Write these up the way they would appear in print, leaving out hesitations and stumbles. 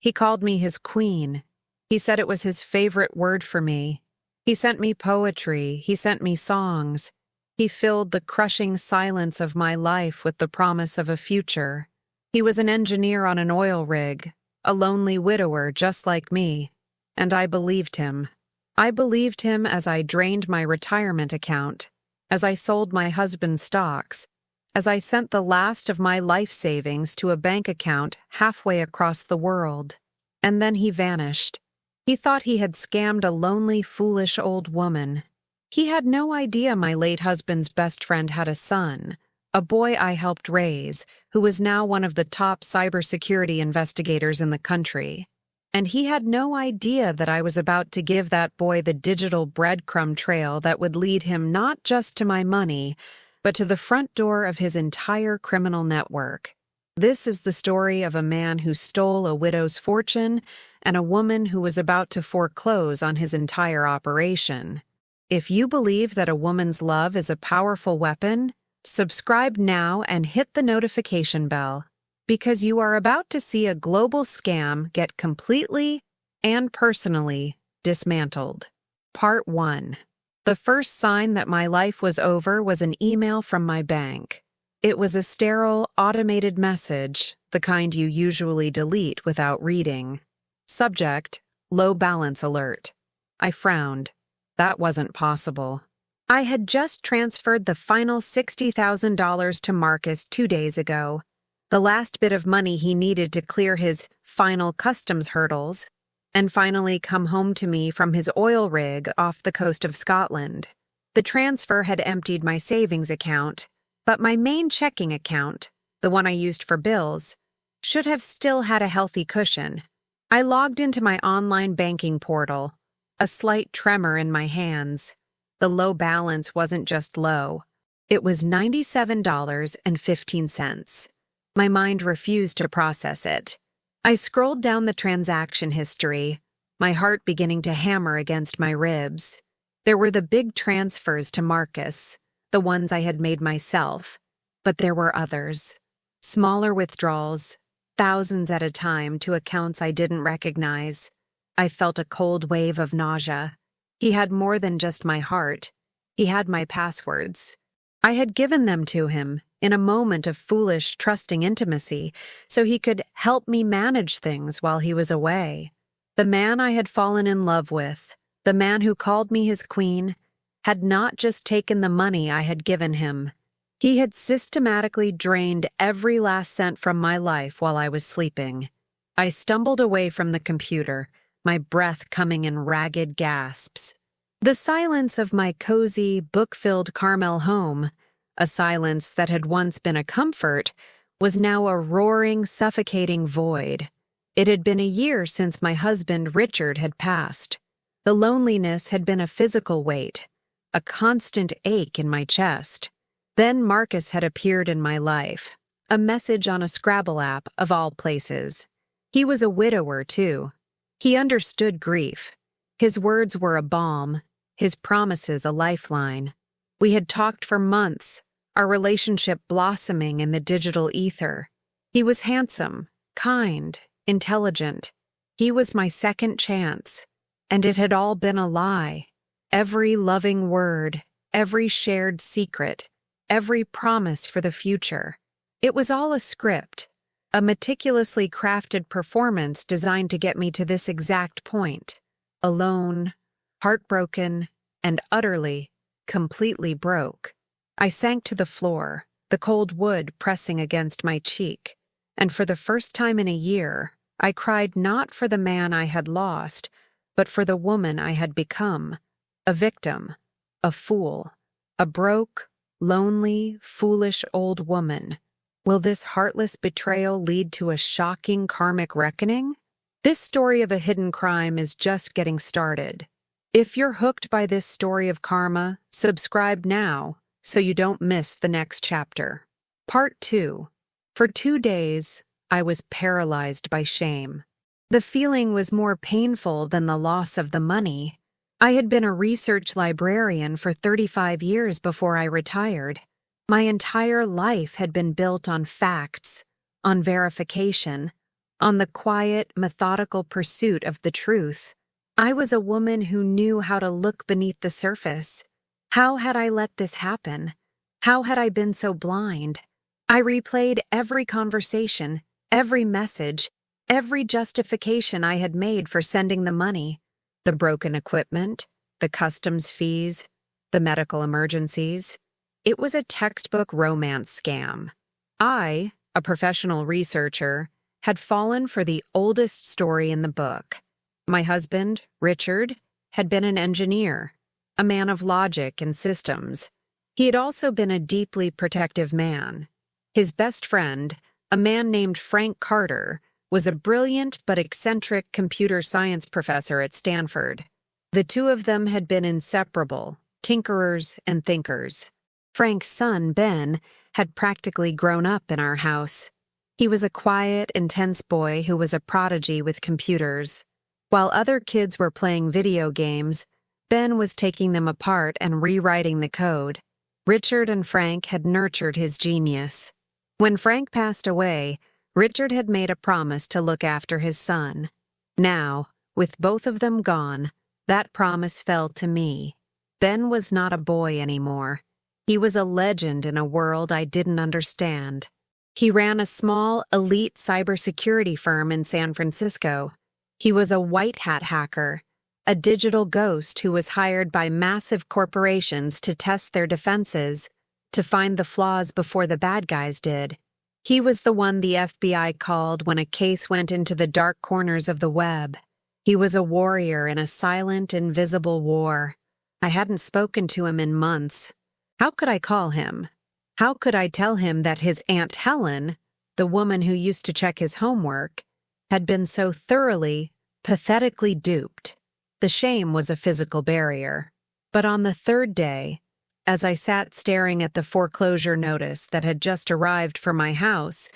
He called me his queen. He said it was his favorite word for me. He sent me poetry. He sent me songs. He filled the crushing silence of my life with the promise of a future. He was an engineer on an oil rig, a lonely widower just like me, and I believed him. I believed him as I drained my retirement account, as I sold my husband's stocks, as I sent the last of my life savings to a bank account halfway across the world. And then he vanished. He thought he had scammed a lonely, foolish old woman. He had no idea my late husband's best friend had a son, a boy I helped raise, who was now one of the top cybersecurity investigators in the country. And he had no idea that I was about to give that boy the digital breadcrumb trail that would lead him not just to my money, but to the front door of his entire criminal network. This is the story of a man who stole a widow's fortune and a woman who was about to foreclose on his entire operation. If you believe that a woman's love is a powerful weapon, subscribe now and hit the notification bell, because you are about to see a global scam get completely and personally dismantled. Part 1. The first sign that my life was over was an email from my bank. It was a sterile, automated message, the kind you usually delete without reading. Subject: low balance alert. I frowned. That wasn't possible. I had just transferred the final $60,000 to Marcus 2 days ago, the last bit of money he needed to clear his final customs hurdles and finally come home to me from his oil rig off the coast of Scotland. The transfer had emptied my savings account, but my main checking account, the one I used for bills, should have still had a healthy cushion. I logged into my online banking portal, a slight tremor in my hands. The low balance wasn't just low. It was $97.15. My mind refused to process it. I scrolled down the transaction history, my heart beginning to hammer against my ribs. There were the big transfers to Marcus, the ones I had made myself, but there were others. Smaller withdrawals, thousands at a time to accounts I didn't recognize. I felt a cold wave of nausea. He had more than just my heart. He had my passwords. I had given them to him in a moment of foolish, trusting intimacy so he could help me manage things while he was away. The man I had fallen in love with, the man who called me his queen, had not just taken the money I had given him. He had systematically drained every last cent from my life while I was sleeping. I stumbled away from the computer, my breath coming in ragged gasps. The silence of my cozy, book-filled Carmel home, a silence that had once been a comfort, was now a roaring, suffocating void. It had been a year since my husband, Richard, had passed. The loneliness had been a physical weight, a constant ache in my chest. Then Marcus had appeared in my life, a message on a Scrabble app of all places. He was a widower, too. He understood grief. His words were a balm, his promises a lifeline. We had talked for months, our relationship blossoming in the digital ether. He was handsome, kind, intelligent. He was my second chance, and it had all been a lie. Every loving word, every shared secret, every promise for the future. It was all a script, a meticulously crafted performance designed to get me to this exact point. Alone, heartbroken, and utterly, completely broke. I sank to the floor, the cold wood pressing against my cheek, and for the first time in a year, I cried not for the man I had lost, but for the woman I had become. A victim, a fool, a broke, lonely, foolish old woman. Will this heartless betrayal lead to a shocking karmic reckoning? This story of a hidden crime is just getting started. If you're hooked by this story of karma, subscribe now so you don't miss the next chapter. Part 2. For 2 days, I was paralyzed by shame. The feeling was more painful than the loss of the money. I had been a research librarian for 35 years before I retired. My entire life had been built on facts, on verification, on the quiet, methodical pursuit of the truth. I was a woman who knew how to look beneath the surface. How had I let this happen? How had I been so blind? I replayed every conversation, every message, every justification I had made for sending the money. The broken equipment, the customs fees, the medical emergencies. It was a textbook romance scam. I, a professional researcher, had fallen for the oldest story in the book. My husband, Richard, had been an engineer, a man of logic and systems. He had also been a deeply protective man. His best friend, a man named Frank Carter, was a brilliant but eccentric computer science professor at Stanford. The two of them had been inseparable, tinkerers and thinkers. Frank's son, Ben, had practically grown up in our house. He was a quiet, intense boy who was a prodigy with computers. While other kids were playing video games, Ben was taking them apart and rewriting the code. Richard and Frank had nurtured his genius. When Frank passed away, Richard had made a promise to look after his son. Now, with both of them gone, that promise fell to me. Ben was not a boy anymore. He was a legend in a world I didn't understand. He ran a small, elite cybersecurity firm in San Francisco. He was a white hat hacker, a digital ghost who was hired by massive corporations to test their defenses, to find the flaws before the bad guys did. He was the one the FBI called when a case went into the dark corners of the web. He was a warrior in a silent, invisible war. I hadn't spoken to him in months. How could I call him? How could I tell him that his Aunt Helen, the woman who used to check his homework, had been so thoroughly, pathetically duped? The shame was a physical barrier. But on the third day, as I sat staring at the foreclosure notice that had just arrived for my house,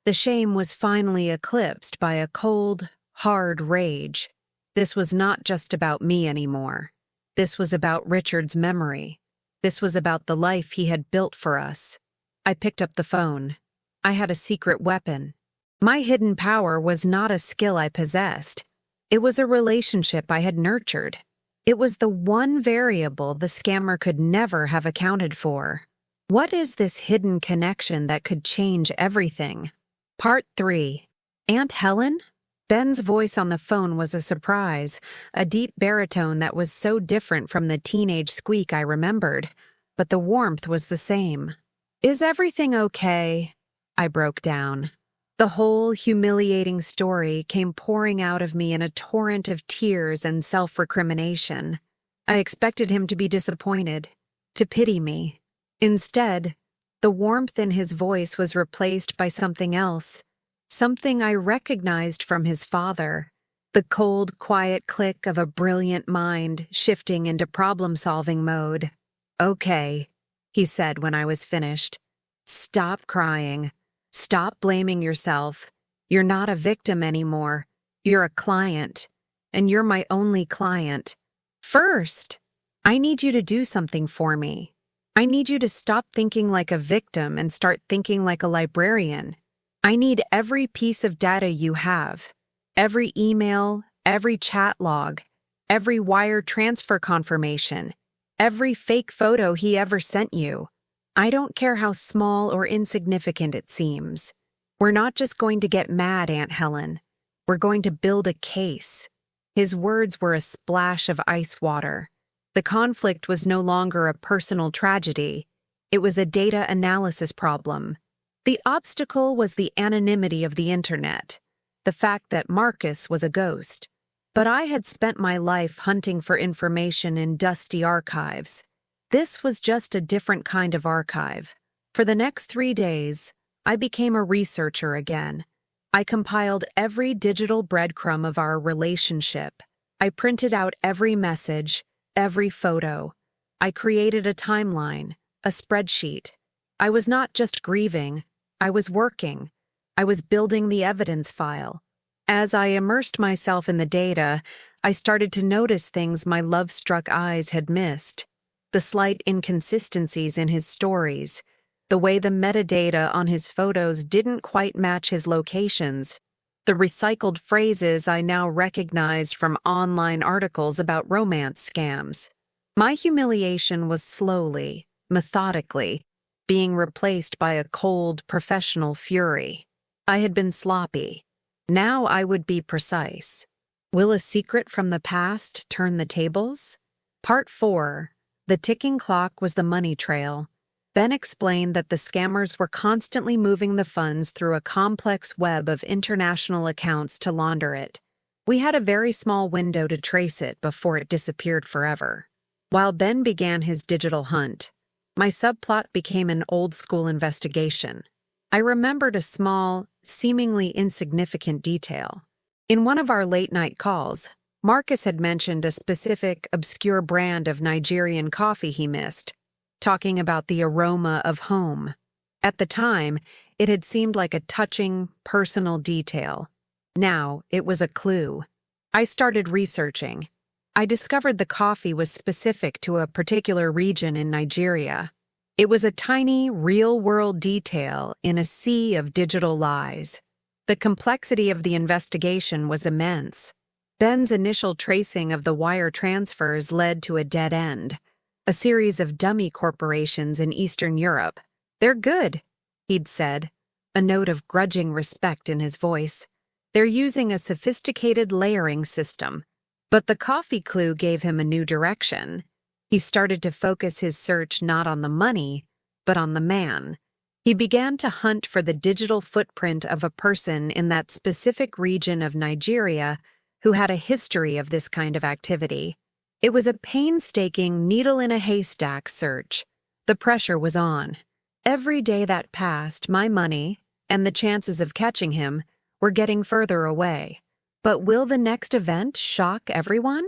the shame was finally eclipsed by a cold, hard rage. This was not just about me anymore. This was about Richard's memory. This was about the life he had built for us. I picked up the phone. I had a secret weapon. My hidden power was not a skill I possessed. It was a relationship I had nurtured. It was the one variable the scammer could never have accounted for. What is this hidden connection that could change everything? Part 3. Aunt Helen? Ben's voice on the phone was a surprise, a deep baritone that was so different from the teenage squeak I remembered, but the warmth was the same. "Is everything okay?" I broke down. The whole humiliating story came pouring out of me in a torrent of tears and self-recrimination. I expected him to be disappointed, to pity me. Instead, the warmth in his voice was replaced by something else, something I recognized from his father, the cold, quiet click of a brilliant mind shifting into problem-solving mode. "Okay," he said when I was finished. "Stop crying. Stop blaming yourself. You're not a victim anymore. You're a client. And you're my only client. First, I need you to do something for me. I need you to stop thinking like a victim and start thinking like a librarian. I need every piece of data you have. Every email, every chat log, every wire transfer confirmation, every fake photo he ever sent you. I don't care how small or insignificant it seems. We're not just going to get mad, Aunt Helen. We're going to build a case." His words were a splash of ice water. The conflict was no longer a personal tragedy. It was a data analysis problem. The obstacle was the anonymity of the internet, the fact that Marcus was a ghost. But I had spent my life hunting for information in dusty archives. This was just a different kind of archive. For the next 3 days, I became a researcher again. I compiled every digital breadcrumb of our relationship. I printed out every message, every photo. I created a timeline, a spreadsheet. I was not just grieving, I was working. I was building the evidence file. As I immersed myself in the data, I started to notice things my love-struck eyes had missed. The slight inconsistencies in his stories, the way the metadata on his photos didn't quite match his locations, the recycled phrases I now recognized from online articles about romance scams. My humiliation was slowly, methodically, being replaced by a cold, professional fury. I had been sloppy. Now I would be precise. Will a secret from the past turn the tables? Part 4. The ticking clock was the money trail. Ben explained that the scammers were constantly moving the funds through a complex web of international accounts to launder it. We had a very small window to trace it before it disappeared forever. While Ben began his digital hunt, my subplot became an old-school investigation. I remembered a small, seemingly insignificant detail. In one of our late-night calls, Marcus had mentioned a specific, obscure brand of Nigerian coffee he missed, talking about the aroma of home. At the time, it had seemed like a touching, personal detail. Now, it was a clue. I started researching. I discovered the coffee was specific to a particular region in Nigeria. It was a tiny, real-world detail in a sea of digital lies. The complexity of the investigation was immense. Ben's initial tracing of the wire transfers led to a dead end, a series of dummy corporations in Eastern Europe. "They're good," he'd said, a note of grudging respect in his voice. "They're using a sophisticated layering system." But the coffee clue gave him a new direction. He started to focus his search not on the money, but on the man. He began to hunt for the digital footprint of a person in that specific region of Nigeria who had a history of this kind of activity. It was a painstaking needle-in-a-haystack search. The pressure was on. Every day that passed, my money, and the chances of catching him, were getting further away. But will the next event shock everyone?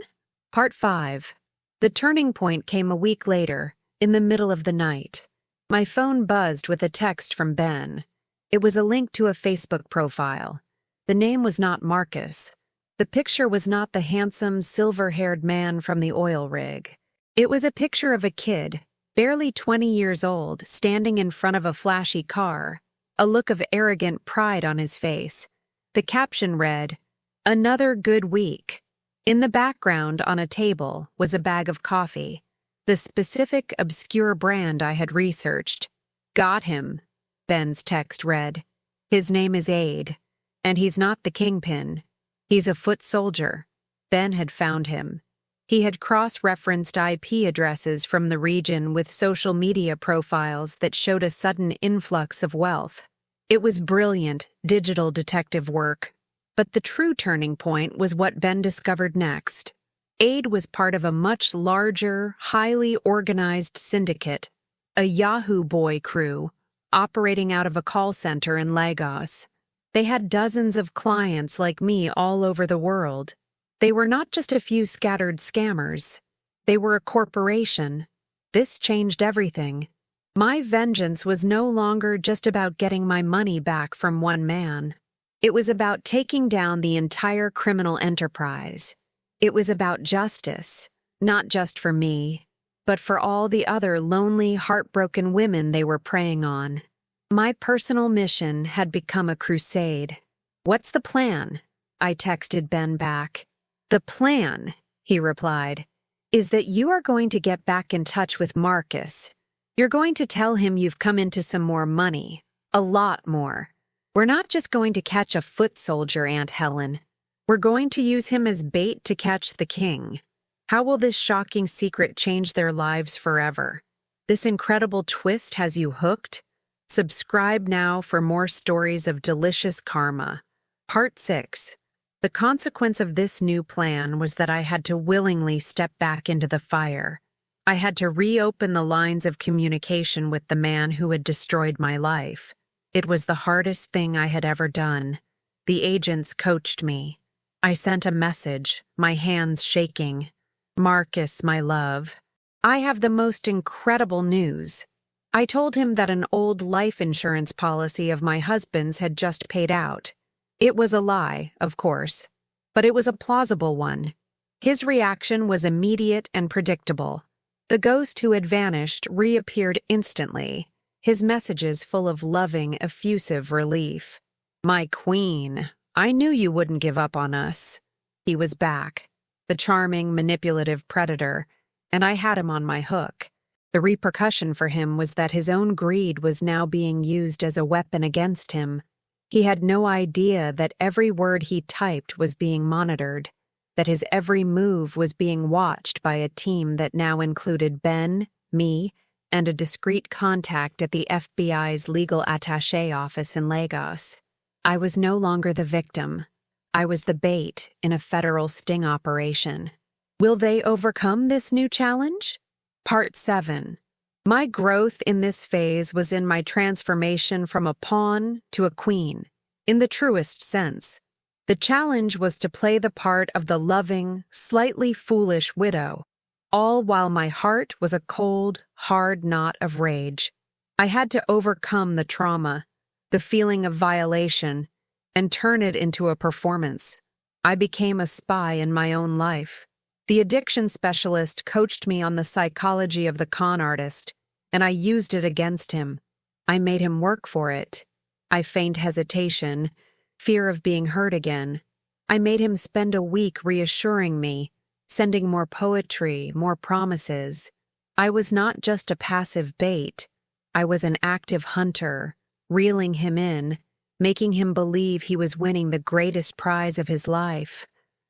Part 5. The turning point came a week later, in the middle of the night. My phone buzzed with a text from Ben. It was a link to a Facebook profile. The name was not Marcus. The picture was not the handsome, silver-haired man from the oil rig. It was a picture of a kid, barely 20 years old, standing in front of a flashy car, a look of arrogant pride on his face. The caption read, "Another good week." In the background on a table was a bag of coffee, the specific obscure brand I had researched. "Got him," Ben's text read. "His name is Aid, and he's not the kingpin. He's a foot soldier." Ben had found him. He had cross-referenced IP addresses from the region with social media profiles that showed a sudden influx of wealth. It was brilliant, digital detective work. But the true turning point was what Ben discovered next. Aid was part of a much larger, highly organized syndicate, a Yahoo Boy crew, operating out of a call center in Lagos. They had dozens of clients like me all over the world. They were not just a few scattered scammers. They were a corporation. This changed everything. My vengeance was no longer just about getting my money back from one man. It was about taking down the entire criminal enterprise. It was about justice, not just for me, but for all the other lonely, heartbroken women they were preying on. My personal mission had become a crusade. "What's the plan?" I texted Ben back. "The plan," he replied, "is that you are going to get back in touch with Marcus. You're going to tell him you've come into some more money, a lot more. We're not just going to catch a foot soldier, Aunt Helen. We're going to use him as bait to catch the king. How will this shocking secret change their lives forever? This incredible twist has you hooked? Subscribe now for more stories of delicious karma." Part 6. The consequence of this new plan was that I had to willingly step back into the fire. I had to reopen the lines of communication with the man who had destroyed my life. It was the hardest thing I had ever done. The agents coached me. I sent a message, my hands shaking. "Marcus, my love, I have the most incredible news." I told him that an old life insurance policy of my husband's had just paid out. It was a lie, of course, but it was a plausible one. His reaction was immediate and predictable. The ghost who had vanished reappeared instantly, his messages full of loving, effusive relief. "My queen, I knew you wouldn't give up on us. He was back, the charming, manipulative predator, and I had him on my hook. The repercussion for him was that his own greed was now being used as a weapon against him. He had no idea that every word he typed was being monitored, that his every move was being watched by a team that now included Ben, me, and a discreet contact at the FBI's legal attaché office in Lagos. I was no longer the victim. I was the bait in a federal sting operation. Will they overcome this new challenge? Part 7. My growth in this phase was in my transformation from a pawn to a queen, in the truest sense. The challenge was to play the part of the loving, slightly foolish widow, all while my heart was a cold, hard knot of rage. I had to overcome the trauma, the feeling of violation, and turn it into a performance. I became a spy in my own life. The addiction specialist coached me on the psychology of the con artist, and I used it against him. I made him work for it. I feigned hesitation, fear of being hurt again. I made him spend a week reassuring me, sending more poetry, more promises. I was not just a passive bait. I was an active hunter, reeling him in, making him believe he was winning the greatest prize of his life.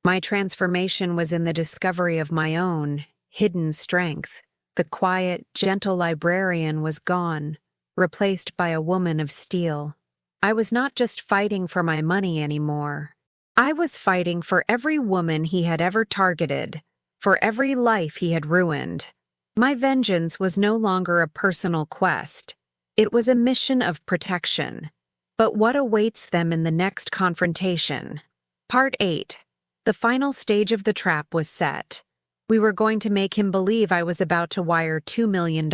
My transformation was in the discovery of my own, hidden strength. The quiet, gentle librarian was gone, replaced by a woman of steel. I was not just fighting for my money anymore. I was fighting for every woman he had ever targeted, for every life he had ruined. My vengeance was no longer a personal quest. It was a mission of protection. But what awaits them in the next confrontation? Part 8. The final stage of the trap was set. We were going to make him believe I was about to wire $2 million.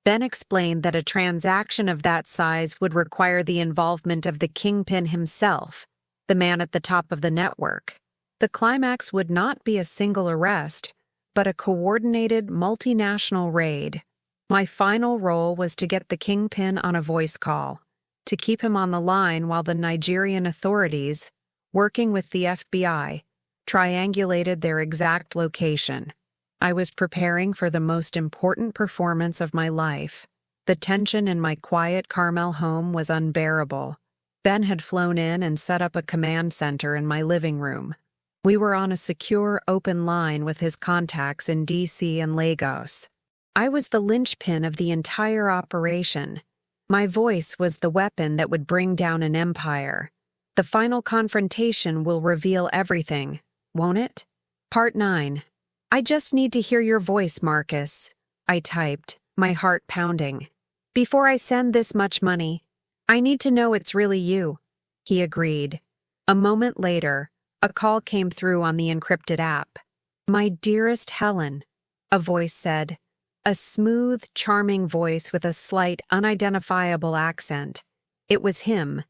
Ben explained that a transaction of that size would require the involvement of the kingpin himself, the man at the top of the network. The climax would not be a single arrest, but a coordinated multinational raid. My final role was to get the kingpin on a voice call, to keep him on the line while the Nigerian authorities, working with the FBI, triangulated their exact location. I was preparing for the most important performance of my life. The tension in my quiet Carmel home was unbearable. Ben had flown in and set up a command center in my living room. We were on a secure, open line with his contacts in D.C. and Lagos. I was the linchpin of the entire operation. My voice was the weapon that would bring down an empire. The final confrontation will reveal everything, won't it? Part 9. I just need to hear your voice, Marcus, I typed, my heart pounding. Before I send this much money, I need to know it's really you. He agreed. A moment later, a call came through on the encrypted app. My dearest Helen, a voice said. A smooth, charming voice with a slight, unidentifiable accent. It was him.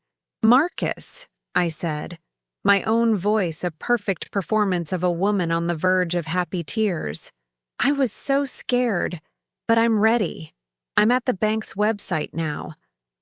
Marcus, I said. My own voice, a perfect performance of a woman on the verge of happy tears. I was so scared, but I'm ready. I'm at the bank's website now.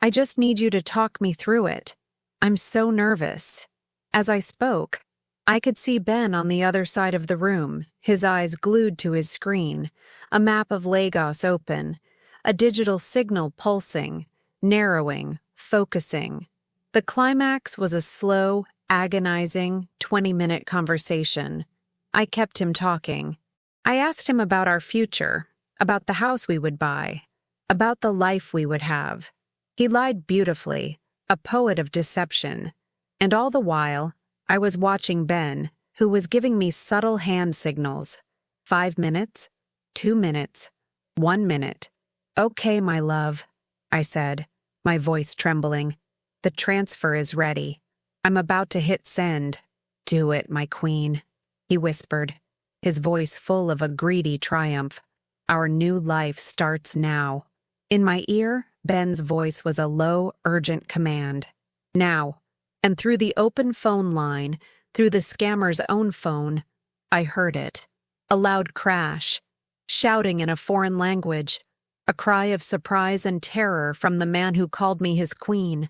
I just need you to talk me through it. I'm so nervous. As I spoke, I could see Ben on the other side of the room, his eyes glued to his screen, a map of Lagos open, a digital signal pulsing, narrowing, focusing. The climax was a slow, agonizing, 20-minute conversation. I kept him talking. I asked him about our future, about the house we would buy, about the life we would have. He lied beautifully, a poet of deception. And all the while, I was watching Ben, who was giving me subtle hand signals. 5 minutes, 2 minutes, 1 minute. Okay, my love, I said, my voice trembling. The transfer is ready. I'm about to hit send. Do it, my queen, he whispered, his voice full of a greedy triumph. Our new life starts now. In my ear, Ben's voice was a low, urgent command. Now. And through the open phone line, through the scammer's own phone, I heard it. A loud crash, shouting in a foreign language, a cry of surprise and terror from the man who called me his queen.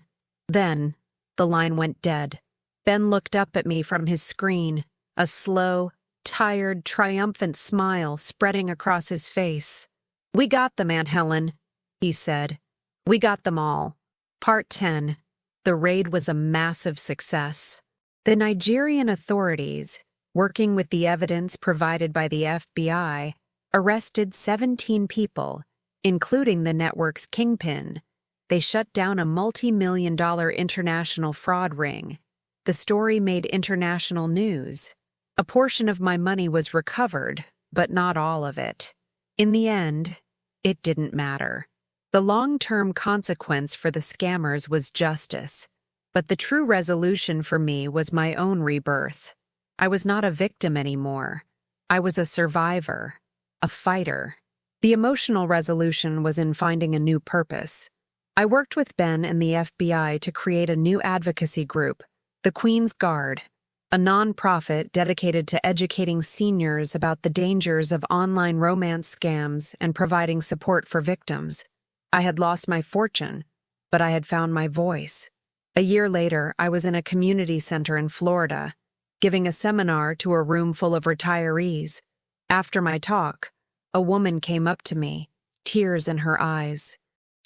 Then, the line went dead. Ben looked up at me from his screen, a slow, tired, triumphant smile spreading across his face. "We got them, Aunt Helen," he said. "We got them all." Part 10. The raid was a massive success. The Nigerian authorities, working with the evidence provided by the FBI, arrested 17 people, including the network's kingpin. They shut down a multi-million-dollar international fraud ring. The story made international news. A portion of my money was recovered, but not all of it. In the end, it didn't matter. The long-term consequence for the scammers was justice, but the true resolution for me was my own rebirth. I was not a victim anymore. I was a survivor, a fighter. The emotional resolution was in finding a new purpose. I worked with Ben and the FBI to create a new advocacy group, the Queen's Guard, a nonprofit dedicated to educating seniors about the dangers of online romance scams and providing support for victims. I had lost my fortune, but I had found my voice. A year later, I was in a community center in Florida, giving a seminar to a room full of retirees. After my talk, a woman came up to me, tears in her eyes.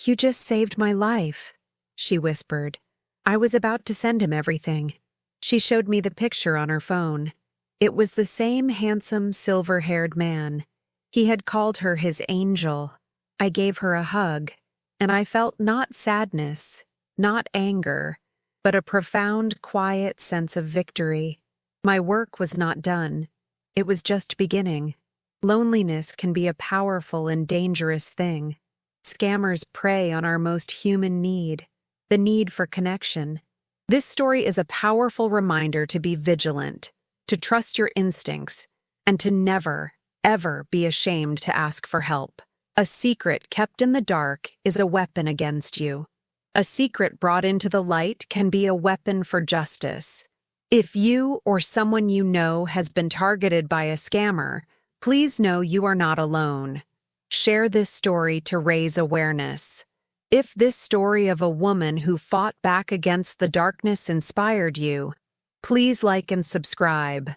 "You just saved my life," she whispered. I was about to send him everything. She showed me the picture on her phone. It was the same handsome, silver-haired man. He had called her his angel. I gave her a hug, and I felt not sadness, not anger, but a profound, quiet sense of victory. My work was not done. It was just beginning. Loneliness can be a powerful and dangerous thing. Scammers prey on our most human need, the need for connection. This story is a powerful reminder to be vigilant, to trust your instincts, and to never, ever be ashamed to ask for help. A secret kept in the dark is a weapon against you. A secret brought into the light can be a weapon for justice. If you or someone you know has been targeted by a scammer, please know you are not alone. Share this story to raise awareness. If this story of a woman who fought back against the darkness inspired you, please like and subscribe.